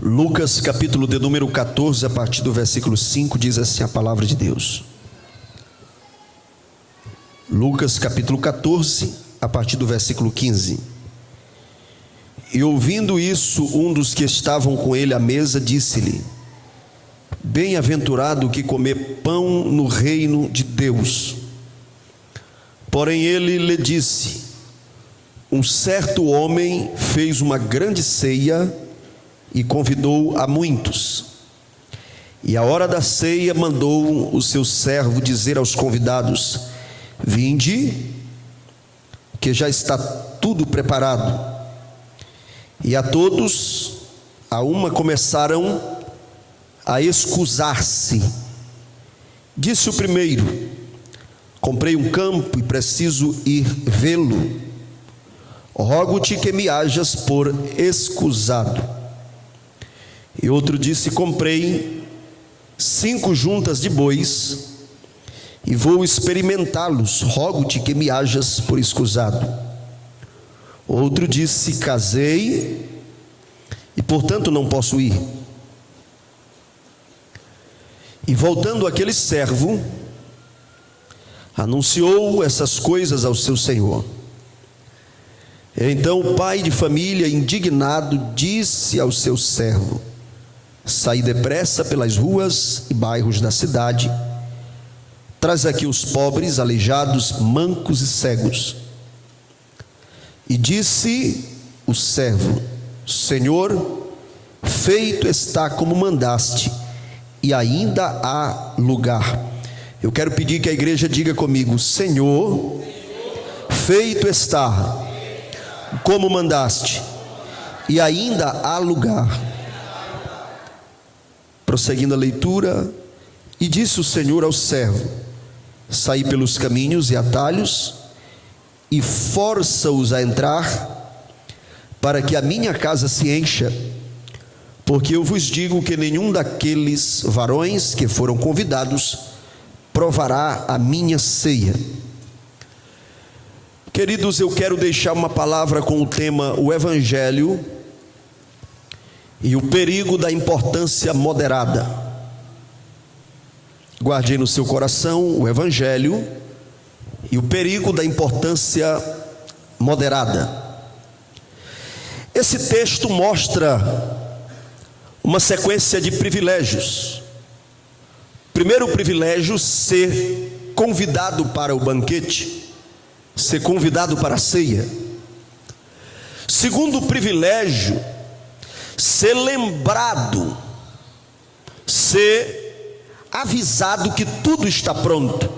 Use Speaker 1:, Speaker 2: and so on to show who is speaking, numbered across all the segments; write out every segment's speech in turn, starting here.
Speaker 1: Lucas capítulo de número 14, a partir do versículo 5, diz assim a palavra de Deus. Lucas capítulo 14, a partir do versículo 15. E ouvindo isso, um dos que estavam com ele à mesa disse-lhe: Bem-aventurado o que comer pão no reino de Deus. Porém ele lhe disse: Um certo homem fez uma grande ceia e convidou a muitos. E à hora da ceia mandou o seu servo dizer aos convidados: Vinde, que já está tudo preparado. E a todos, a uma, começaram a escusar-se. Disse o primeiro: Comprei um campo e preciso ir vê-lo. Rogo-te que me hajas por escusado. E outro disse: Comprei 5 juntas de bois e vou experimentá-los. Rogo-te que me hajas por escusado. Outro disse: Casei e portanto não posso ir. E voltando aquele servo, anunciou essas coisas ao seu senhor. Então o pai de família, indignado, disse ao seu servo: Saí depressa pelas ruas e bairros da cidade, traz aqui os pobres, aleijados, mancos e cegos. E disse o servo: Senhor, feito está como mandaste, e ainda há lugar. Eu quero pedir que a igreja diga comigo: Senhor, feito está como mandaste, e ainda há lugar. Prosseguindo a leitura, e disse o Senhor ao servo: Saí pelos caminhos e atalhos, e força-os a entrar, para que a minha casa se encha, porque eu vos digo que nenhum daqueles varões que foram convidados provará a minha ceia. Queridos, eu quero deixar uma palavra com o tema o Evangelho e o perigo da importância moderada. Guarde no seu coração o Evangelho e o perigo da importância moderada. Esse texto mostra uma sequência de privilégios. Primeiro privilégio, ser convidado para o banquete, ser convidado para a ceia. Segundo privilégio, ser lembrado, ser avisado que tudo está pronto.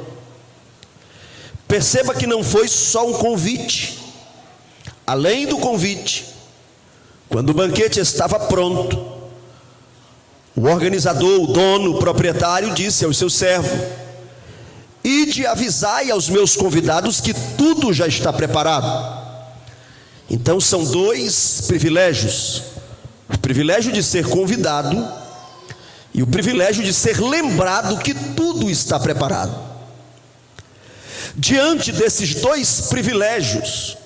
Speaker 1: Perceba que não foi só um convite. Além do convite, quando o banquete estava pronto, o organizador, o dono, o proprietário disse ao seu servo: Ide avisai aos meus convidados que tudo já está preparado. Então são 2 privilégios: o privilégio de ser convidado e o privilégio de ser lembrado que tudo está preparado. Diante desses 2 privilégios,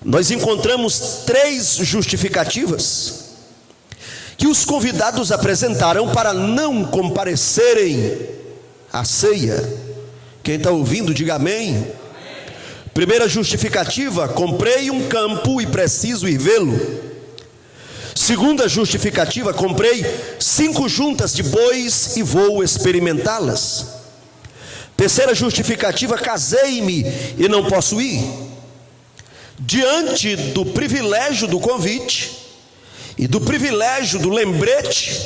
Speaker 1: nós encontramos 3 justificativas que os convidados apresentaram para não comparecerem à ceia. Quem está ouvindo, diga amém. Primeira justificativa: comprei um campo e preciso ir vê-lo. Segunda justificativa: comprei 5 juntas de bois e vou experimentá-las. Terceira justificativa: casei-me e não posso ir. Diante do privilégio do convite e do privilégio do lembrete,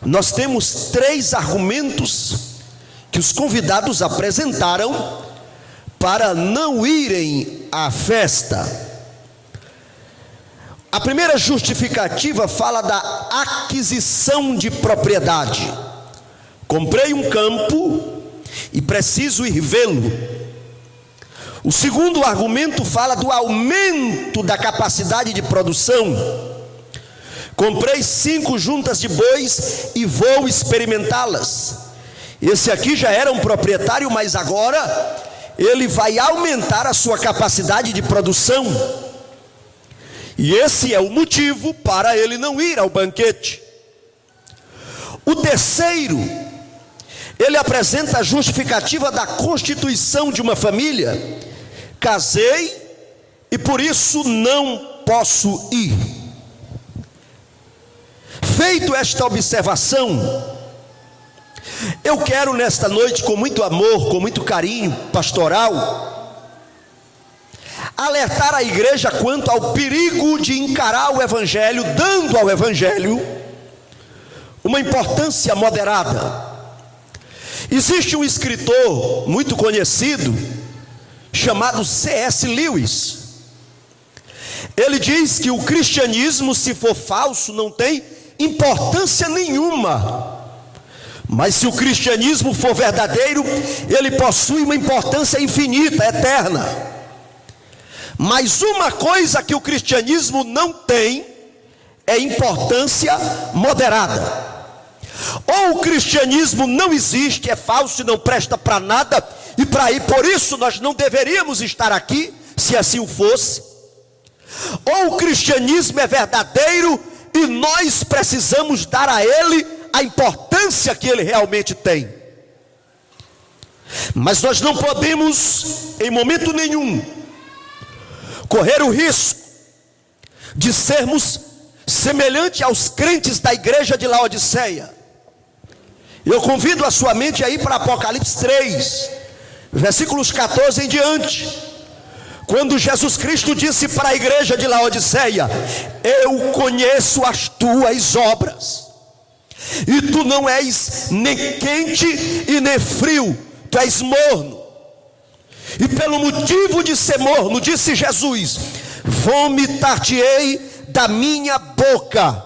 Speaker 1: nós temos 3 argumentos que os convidados apresentaram para não irem à festa. A primeira justificativa fala da aquisição de propriedade. Comprei um campo e preciso ir vê-lo. O segundo argumento fala do aumento da capacidade de produção. Comprei 5 juntas de bois e vou experimentá-las. Esse aqui já era um proprietário, mas agora ele vai aumentar a sua capacidade de produção. E esse é o motivo para ele não ir ao banquete. O terceiro, ele apresenta a justificativa da constituição de uma família. Casei e por isso não posso ir. Feito esta observação, eu quero nesta noite, com muito amor, com muito carinho pastoral, alertar a igreja quanto ao perigo de encarar o evangelho, dando ao evangelho uma importância moderada. Existe um escritor muito conhecido, chamado C.S. Lewis. Ele diz que o cristianismo, se for falso, não tem importância nenhuma. Mas se o cristianismo for verdadeiro, ele possui uma importância infinita, eterna. Mas uma coisa que o cristianismo não tem é importância moderada. Ou o cristianismo não existe, é falso e não presta para nada, e por isso nós não deveríamos estar aqui, se assim o fosse. Ou o cristianismo é verdadeiro e nós precisamos dar a ele a importância que ele realmente tem. Mas nós não podemos, em momento nenhum, correr o risco de sermos semelhante aos crentes da igreja de Laodiceia. Eu convido a sua mente aí para Apocalipse 3, versículos 14 em diante, quando Jesus Cristo disse para a igreja de Laodiceia: eu conheço as tuas obras, e tu não és nem quente e nem frio, tu és morno. E pelo motivo de ser morno, disse Jesus, vomitar-te-ei da minha boca.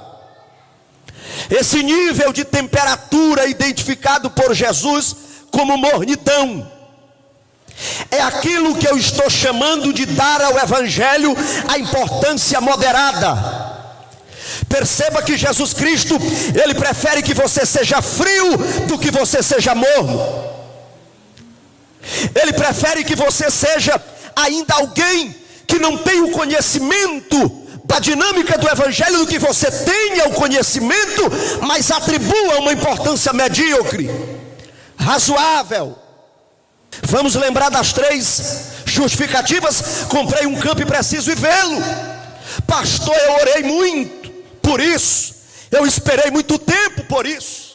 Speaker 1: Esse nível de temperatura identificado por Jesus como mornidão é aquilo que eu estou chamando de dar ao evangelho a importância moderada. Perceba que Jesus Cristo, ele prefere que você seja frio do que você seja morno. Ele prefere que você seja ainda alguém que não tem o conhecimento da dinâmica do evangelho do que você tenha o conhecimento, mas atribua uma importância medíocre, razoável. Vamos lembrar das 3 justificativas. Comprei um campo e preciso ir vê-lo. Pastor, eu orei muito por isso, eu esperei muito tempo por isso.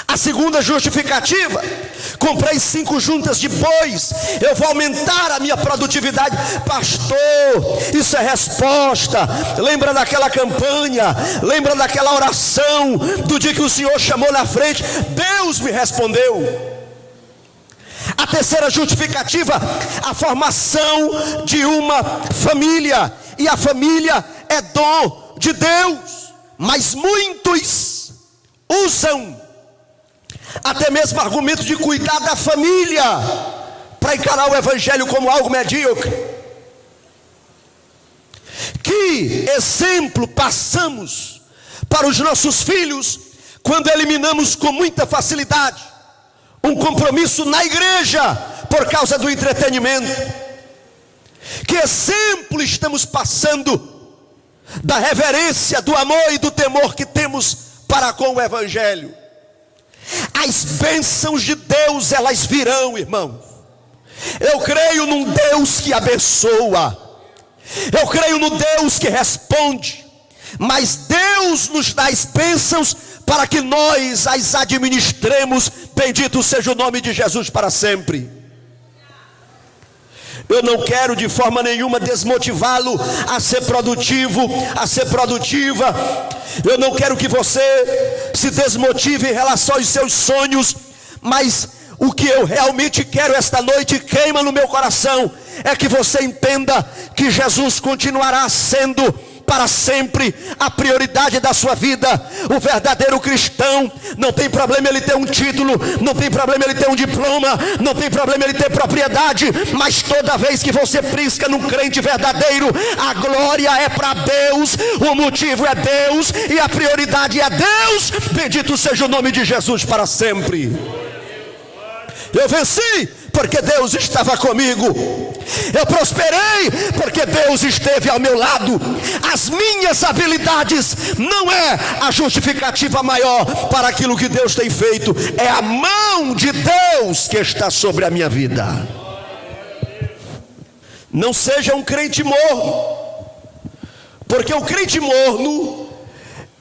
Speaker 1: A segunda justificativa, comprei 5 juntas de bois, eu vou aumentar a minha produtividade. Pastor, isso é resposta. Lembra daquela campanha, lembra daquela oração, do dia que o Senhor chamou na frente, Deus me respondeu. A terceira justificativa, a formação de uma família, e a família é dom de Deus, mas muitos usam até mesmo argumento de cuidar da família para encarar o evangelho como algo medíocre. Que exemplo passamos para os nossos filhos quando eliminamos com muita facilidade um compromisso na igreja por causa do entretenimento? Que exemplo estamos passando da reverência, do amor e do temor que temos para com o evangelho? As bênçãos de Deus, elas virão, irmão. Eu creio num Deus que abençoa, eu creio no Deus que responde, mas Deus nos dá as bênçãos para que nós as administremos. Bendito seja o nome de Jesus para sempre. Eu não quero de forma nenhuma desmotivá-lo a ser produtivo, a ser produtiva. Eu não quero que você se desmotive em relação aos seus sonhos, mas o que eu realmente quero esta noite, queima no meu coração, é que você entenda que Jesus continuará sendo para sempre a prioridade da sua vida. O verdadeiro cristão não tem problema ele ter um título, não tem problema ele ter um diploma, não tem problema ele ter propriedade, mas toda vez que você prisca num crente verdadeiro, a glória é para Deus, o motivo é Deus e a prioridade é Deus. Bendito seja o nome de Jesus para sempre. Eu venci porque Deus estava comigo. Eu prosperei porque Deus esteve ao meu lado. As minhas habilidades não é a justificativa maior para aquilo que Deus tem feito. É a mão de Deus que está sobre a minha vida. Não seja um crente morno, porque o crente morno,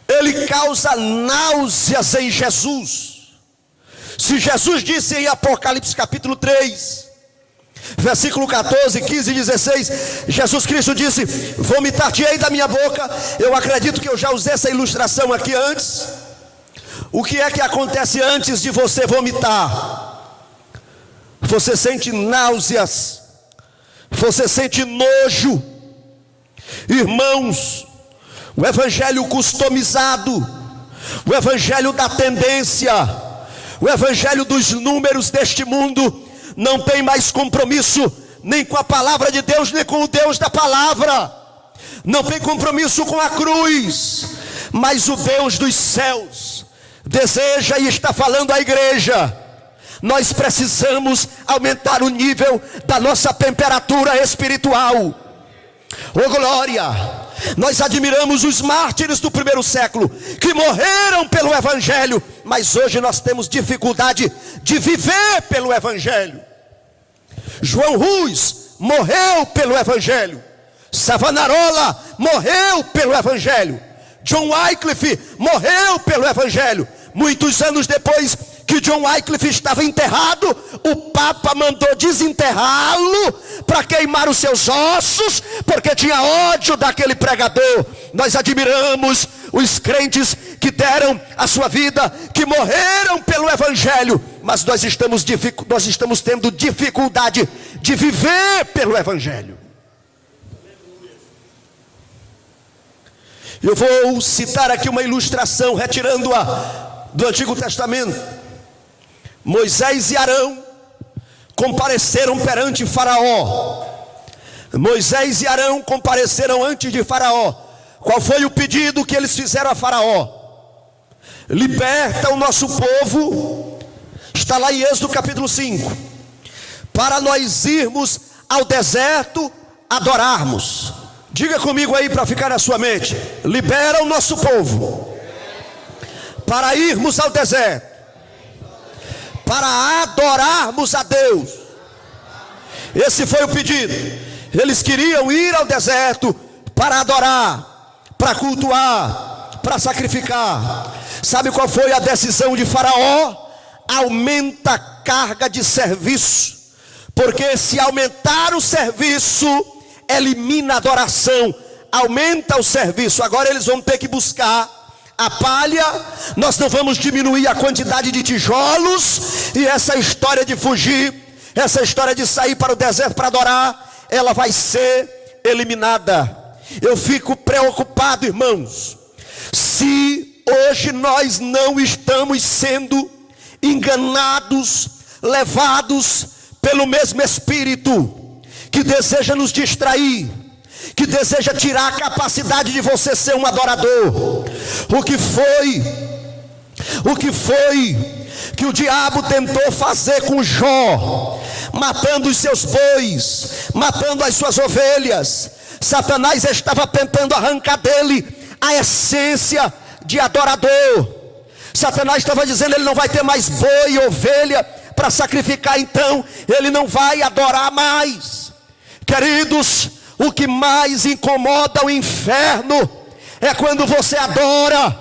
Speaker 1: ele causa náuseas em Jesus. Se Jesus disse em Apocalipse capítulo 3, versículo 14, 15 e 16, Jesus Cristo disse: vomitar-te-ei da minha boca. Eu acredito que eu já usei essa ilustração aqui antes. O que é que acontece antes de você vomitar? Você sente náuseas, você sente nojo. Irmãos, o evangelho customizado, o evangelho da tendência, o evangelho dos números deste mundo não tem mais compromisso nem com a palavra de Deus, nem com o Deus da palavra. Não tem compromisso com a cruz. Mas o Deus dos céus deseja e está falando à igreja: nós precisamos aumentar o nível da nossa temperatura espiritual. Oh glória! Nós admiramos os mártires do primeiro século, que morreram pelo evangelho, mas hoje nós temos dificuldade de viver pelo evangelho. João Rus morreu pelo evangelho. Savonarola morreu pelo evangelho. John Wycliffe morreu pelo evangelho. Muitos anos depois que John Wycliffe estava enterrado, o Papa mandou desenterrá-lo para queimar os seus ossos, porque tinha ódio daquele pregador. Nós admiramos os crentes que deram a sua vida, que morreram pelo evangelho, mas nós estamos tendo dificuldade de viver pelo evangelho. Eu vou citar aqui uma ilustração, retirando-a do Antigo Testamento. Moisés e Arão compareceram perante Faraó. Moisés e Arão compareceram antes de Faraó. Qual foi o pedido que eles fizeram a Faraó? Liberta o nosso povo. Está lá em Êxodo capítulo 5. Para nós irmos ao deserto adorarmos. Diga comigo aí para ficar na sua mente: libera o nosso povo para irmos ao deserto, para adorarmos a Deus. Esse foi o pedido. Eles queriam ir ao deserto para adorar, para cultuar, para sacrificar. Sabe qual foi a decisão de Faraó? Aumenta a carga de serviço, porque se aumentar o serviço, elimina a adoração. Aumenta o serviço. Agora eles vão ter que buscar a palha. Nós não vamos diminuir a quantidade de tijolos. E essa história de fugir, essa história de sair para o deserto para adorar, ela vai ser eliminada. Eu fico preocupado, irmãos, se hoje nós não estamos sendo enganados, levados pelo mesmo espírito que deseja nos distrair, que deseja tirar a capacidade de você ser um adorador. O que foi que o diabo tentou fazer com Jó, matando os seus bois, matando as suas ovelhas? Satanás estava tentando arrancar dele a essência de adorador. Satanás estava dizendo: ele não vai ter mais boi e ovelha para sacrificar, então ele não vai adorar mais. Queridos, o que mais incomoda o inferno é quando você adora,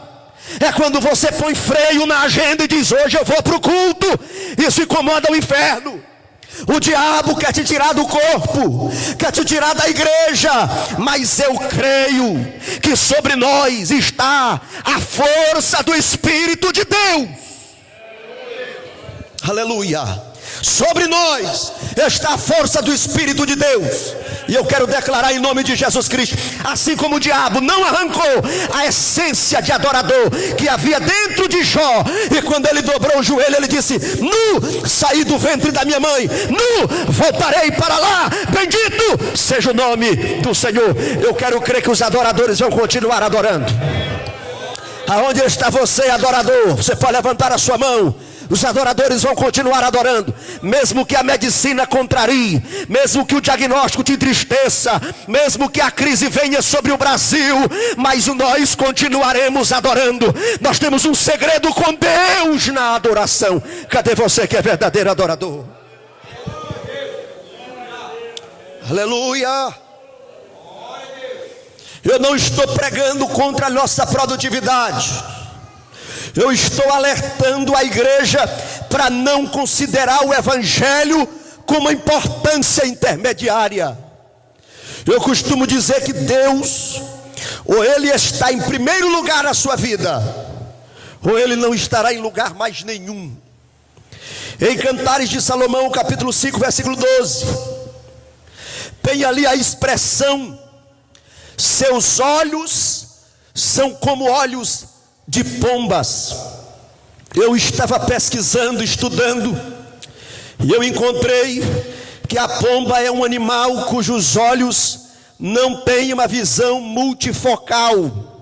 Speaker 1: é quando você põe freio na agenda e diz: hoje eu vou para o culto. Isso incomoda o inferno. O diabo quer te tirar do corpo, quer te tirar da igreja, mas eu creio que sobre nós está a força do Espírito de Deus. Aleluia. Sobre nós está a força do Espírito de Deus. E eu quero declarar em nome de Jesus Cristo: assim como o diabo não arrancou a essência de adorador que havia dentro de Jó, e quando ele dobrou o joelho ele disse: nu saí do ventre da minha mãe, nu voltarei para lá, bendito seja o nome do Senhor. Eu quero crer que os adoradores vão continuar adorando. Aonde está você, adorador? Você pode levantar a sua mão. Os adoradores vão continuar adorando, mesmo que a medicina contrarie, mesmo que o diagnóstico te entristeça, mesmo que a crise venha sobre o Brasil, mas nós continuaremos adorando. Nós temos um segredo com Deus na adoração. Cadê você que é verdadeiro adorador? Aleluia. Eu não estou pregando contra a nossa produtividade. Eu estou alertando a igreja para não considerar o evangelho com uma importância intermediária. Eu costumo dizer que Deus, ou Ele está em primeiro lugar na sua vida, ou Ele não estará em lugar mais nenhum. Em Cantares de Salomão, capítulo 5, versículo 12, tem ali a expressão: seus olhos são como olhos de pombas. Eu estava pesquisando, estudando, e eu encontrei que a pomba é um animal cujos olhos não têm uma visão multifocal,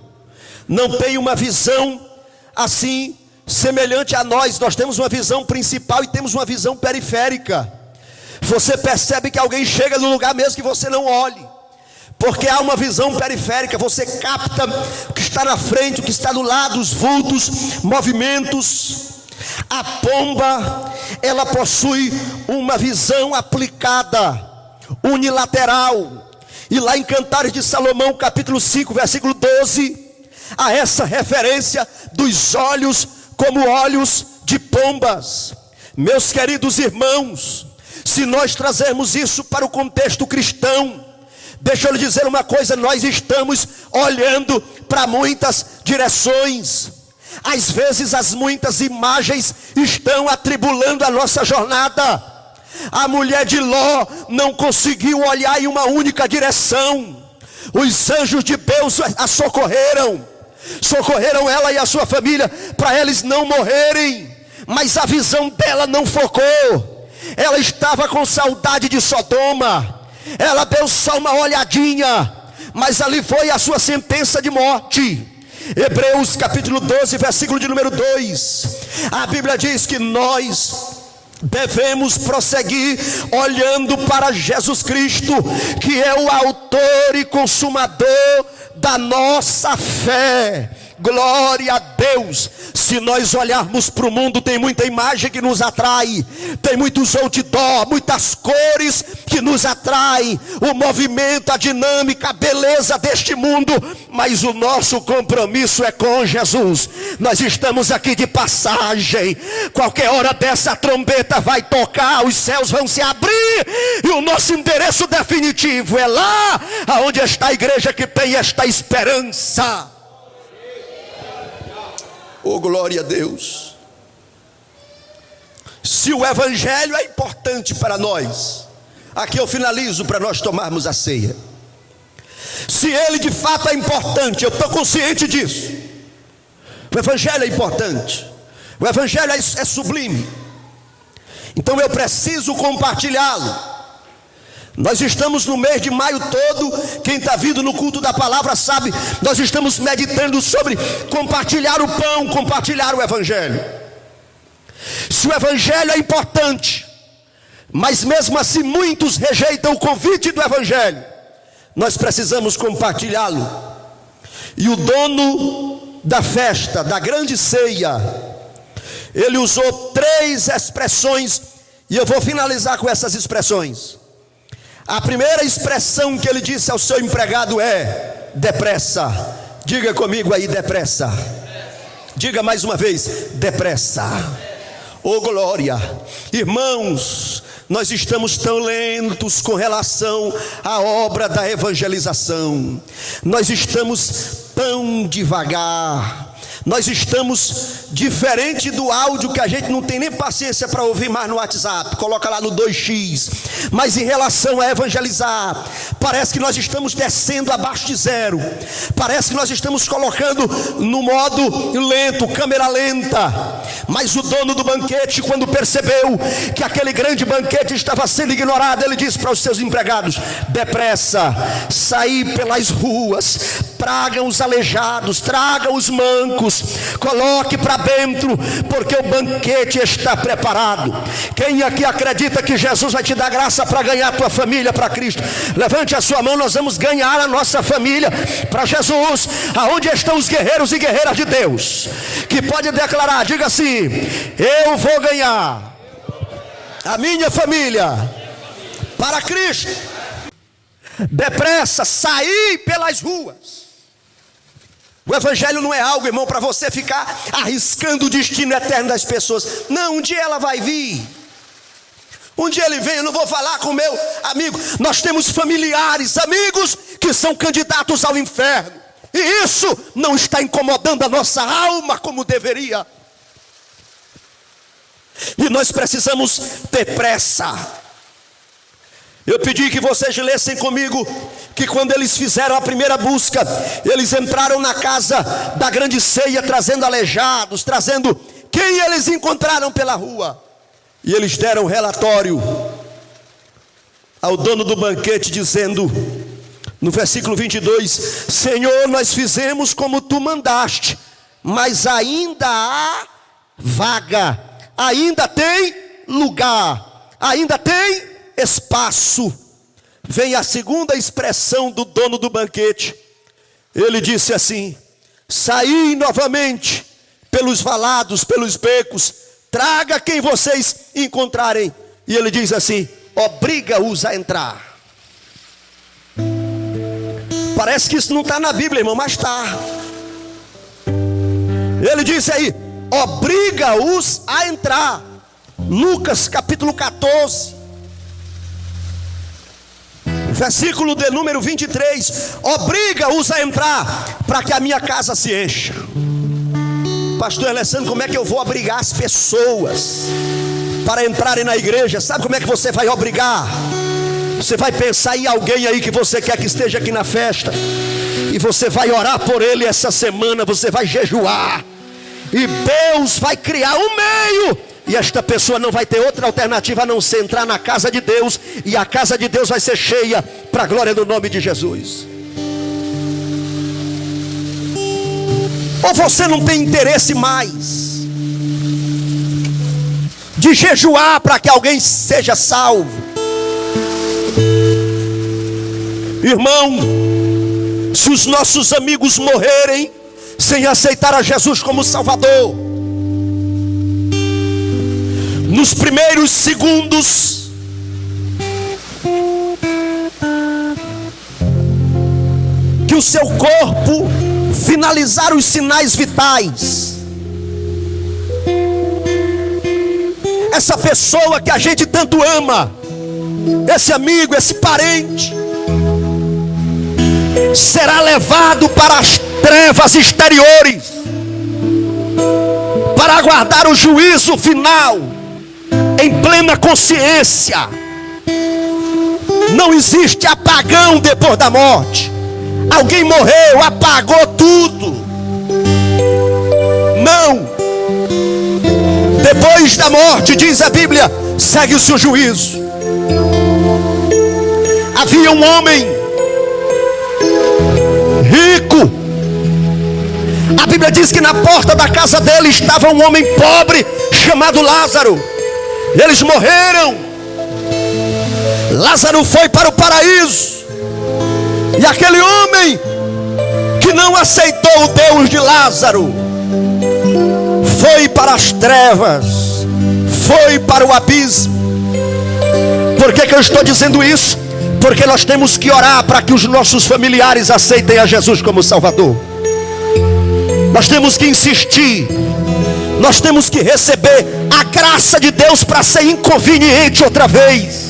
Speaker 1: não tem uma visão assim semelhante a nós. Nós temos uma visão principal e temos uma visão periférica. Você percebe que alguém chega no lugar mesmo que você não olhe, porque há uma visão periférica. Você capta o que está na frente, o que está do lado, os vultos, movimentos. A pomba, ela possui uma visão aplicada, unilateral. E lá em Cantares de Salomão, capítulo 5, versículo 12, há essa referência dos olhos como olhos de pombas. Meus queridos irmãos, se nós trazermos isso para o contexto cristão, deixa eu lhe dizer uma coisa: nós estamos olhando para muitas direções. Às vezes as muitas imagens estão atribulando a nossa jornada. A mulher de Ló não conseguiu olhar em uma única direção. Os anjos de Deus a socorreram ela e a sua família, para eles não morrerem. Mas a visão dela não focou. Ela estava com saudade de Sodoma. Ela deu só uma olhadinha, mas ali foi a sua sentença de morte. Hebreus capítulo 12, versículo de número 2, a Bíblia diz que nós devemos prosseguir olhando para Jesus Cristo, que é o autor e consumador da nossa fé. Glória a Deus. Se nós olharmos para o mundo, tem muita imagem que nos atrai, tem muitos outdoor, muitas cores que nos atraem, o movimento, a dinâmica, a beleza deste mundo, mas o nosso compromisso é com Jesus. Nós estamos aqui de passagem. Qualquer hora dessa a trombeta vai tocar, os céus vão se abrir, e o nosso endereço definitivo é lá aonde está a igreja que tem esta esperança. Oh, glória a Deus. Se o evangelho é importante para nós, aqui eu finalizo para nós tomarmos a ceia. Se ele de fato é importante, eu estou consciente disso. O evangelho é importante, o evangelho é sublime, então eu preciso compartilhá-lo. Nós estamos no mês de maio todo. Quem está vindo no culto da palavra sabe, nós estamos meditando sobre compartilhar o pão, compartilhar o evangelho. Se o evangelho é importante, mas mesmo assim muitos rejeitam o convite do evangelho, nós precisamos compartilhá-lo. E o dono da festa, da grande ceia, ele usou 3 expressões, e eu vou finalizar com essas expressões. A primeira expressão que ele disse ao seu empregado é: depressa. Diga comigo aí, depressa. Diga mais uma vez, depressa. Oh, glória. Irmãos, nós estamos tão lentos com relação à obra da evangelização. Nós estamos tão devagar. Nós estamos diferente do áudio, que a gente não tem nem paciência para ouvir mais no WhatsApp. Coloca lá no 2x. Mas em relação a evangelizar, parece que nós estamos descendo abaixo de 0. Parece que nós estamos colocando no modo lento, câmera lenta. Mas o dono do banquete, quando percebeu que aquele grande banquete estava sendo ignorado, ele disse para os seus empregados: depressa, sair pelas ruas, tragam os aleijados, tragam os mancos, coloque para dentro, porque o banquete está preparado. Quem aqui acredita que Jesus vai te dar graça para ganhar a tua família para Cristo? Levante a sua mão, nós vamos ganhar a nossa família para Jesus. Aonde estão os guerreiros e guerreiras de Deus que pode declarar? Diga assim: eu vou ganhar a minha família para Cristo. Depressa, sair pelas ruas. O evangelho não é algo, irmão, para você ficar arriscando o destino eterno das pessoas. Não, um dia ela vai vir. Um dia ele vem. Eu não vou falar com o meu amigo. Nós temos familiares, amigos que são candidatos ao inferno, e isso não está incomodando a nossa alma como deveria. E nós precisamos ter pressa. Eu pedi que vocês lessem comigo que quando eles fizeram a primeira busca, eles entraram na casa da grande ceia, trazendo aleijados, trazendo quem eles encontraram pela rua. E eles deram relatório ao dono do banquete, dizendo, no versículo 22, Senhor, nós fizemos como tu mandaste, mas ainda há vaga, ainda tem lugar, ainda tem espaço. Vem a segunda expressão do dono do banquete. Ele disse assim: saí novamente pelos valados, pelos becos, traga quem vocês encontrarem. E ele diz assim: obriga-os a entrar. Parece que isso não está na Bíblia, irmão, mas está. Ele disse aí: obriga-os a entrar. Lucas capítulo 14, versículo de número 23, obriga-os a entrar, para que a minha casa se encha. Pastor Alessandro, como é que eu vou obrigar as pessoas para entrarem na igreja? Sabe como é que você vai obrigar? Você vai pensar em alguém aí que você quer que esteja aqui na festa, e você vai orar por ele essa semana, você vai jejuar, e Deus vai criar um meio, e esta pessoa não vai ter outra alternativa a não ser entrar na casa de Deus, e a casa de Deus vai ser cheia para a glória do nome de Jesus. Ou você não tem interesse mais de jejuar para que alguém seja salvo? Irmão, se os nossos amigos morrerem sem aceitar a Jesus como Salvador, nos primeiros segundos que o seu corpo finalizar os sinais vitais, essa pessoa que a gente tanto ama, esse amigo, esse parente, será levado para as trevas exteriores para aguardar o juízo final em plena consciência. Não existe apagão depois da morte. Alguém morreu, apagou tudo. Não. Depois da morte, diz a Bíblia, segue-se o juízo. Havia um homem rico. A Bíblia diz que na porta da casa dele estava um homem pobre chamado Lázaro. Eles morreram. Lázaro foi para o paraíso. E aquele homem que não aceitou o Deus de Lázaro foi para as trevas, foi para o abismo. Por que eu estou dizendo isso? Porque nós temos que orar para que os nossos familiares aceitem a Jesus como Salvador. Nós temos que insistir. Nós temos que receber a graça de Deus para ser inconveniente outra vez.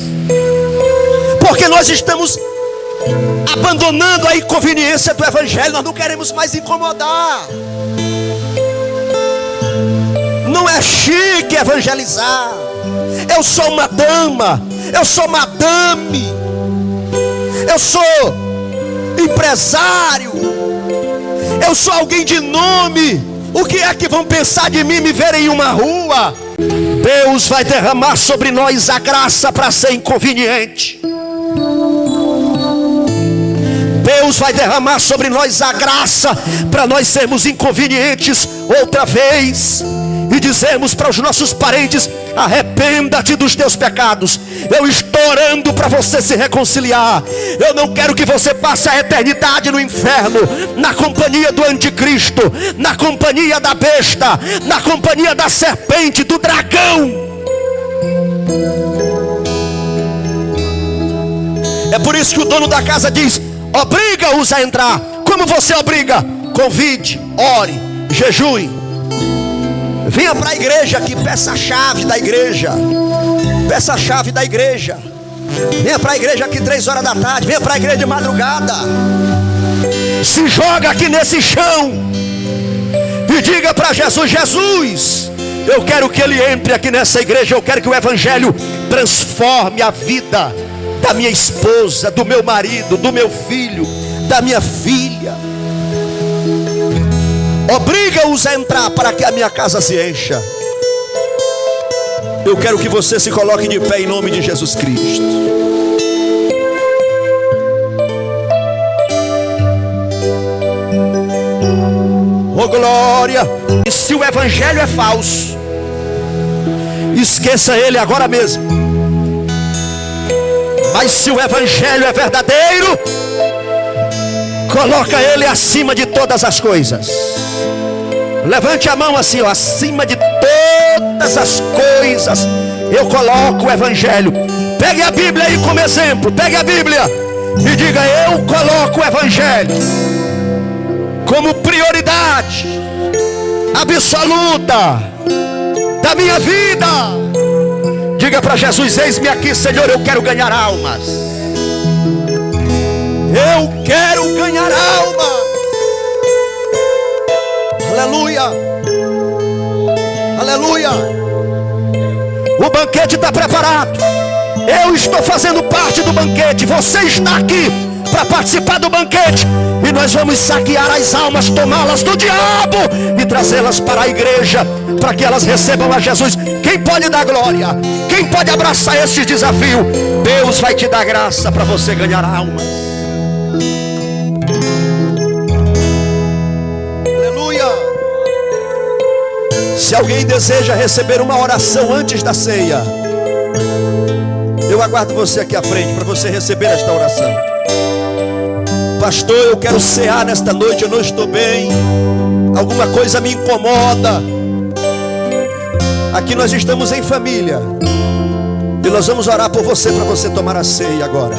Speaker 1: Porque nós estamos abandonando a inconveniência do Evangelho. Nós não queremos mais incomodar. Não é chique evangelizar. Eu sou uma dama, eu sou madame, eu sou empresário, eu sou alguém de nome. O que é que vão pensar de mim me verem em uma rua? Deus vai derramar sobre nós a graça para ser inconveniente. Deus vai derramar sobre nós a graça para nós sermos inconvenientes outra vez e dizermos para os nossos parentes: arrependa-te dos teus pecados. Eu estou orando para você se reconciliar. Eu não quero que você passe a eternidade no inferno, na companhia do anticristo, na companhia da besta, na companhia da serpente, do dragão. É por isso que o dono da casa diz: obriga-os a entrar. Como você obriga? Convide, ore, jejue. Venha para a igreja aqui, peça a chave da igreja. Peça a chave da igreja. Venha para a igreja aqui 3 horas da tarde. Venha para a igreja de madrugada. Se joga aqui nesse chão e diga para Jesus: Jesus, eu quero que Ele entre aqui nessa igreja. Eu quero que o Evangelho transforme a vida da minha esposa, do meu marido, do meu filho, da minha filha. Obriga-os a entrar para que a minha casa se encha. Eu quero que você se coloque de pé em nome de Jesus Cristo. Oh glória! E se o Evangelho é falso, esqueça ele agora mesmo. Mas se o Evangelho é verdadeiro, coloca ele acima de todas as coisas. Levante a mão assim, ó, acima de todas as coisas eu coloco o Evangelho. Pegue a Bíblia aí como exemplo. Pegue a Bíblia e diga: eu coloco o Evangelho como prioridade absoluta da minha vida. Diga para Jesus: eis-me aqui, Senhor, eu quero ganhar almas. Eu quero ganhar almas. Aleluia. Aleluia. O banquete está preparado. Eu estou fazendo parte do banquete. Você está aqui para participar do banquete. E nós vamos saquear as almas, tomá-las do diabo e trazê-las para a igreja, para que elas recebam a Jesus. Quem pode dar glória? Quem pode abraçar este desafio? Deus vai te dar graça para você ganhar almas. Se alguém deseja receber uma oração antes da ceia, eu aguardo você aqui à frente para você receber esta oração. Pastor, eu quero cear nesta noite, eu não estou bem, alguma coisa me incomoda. Aqui nós estamos em família e nós vamos orar por você, para você tomar a ceia agora.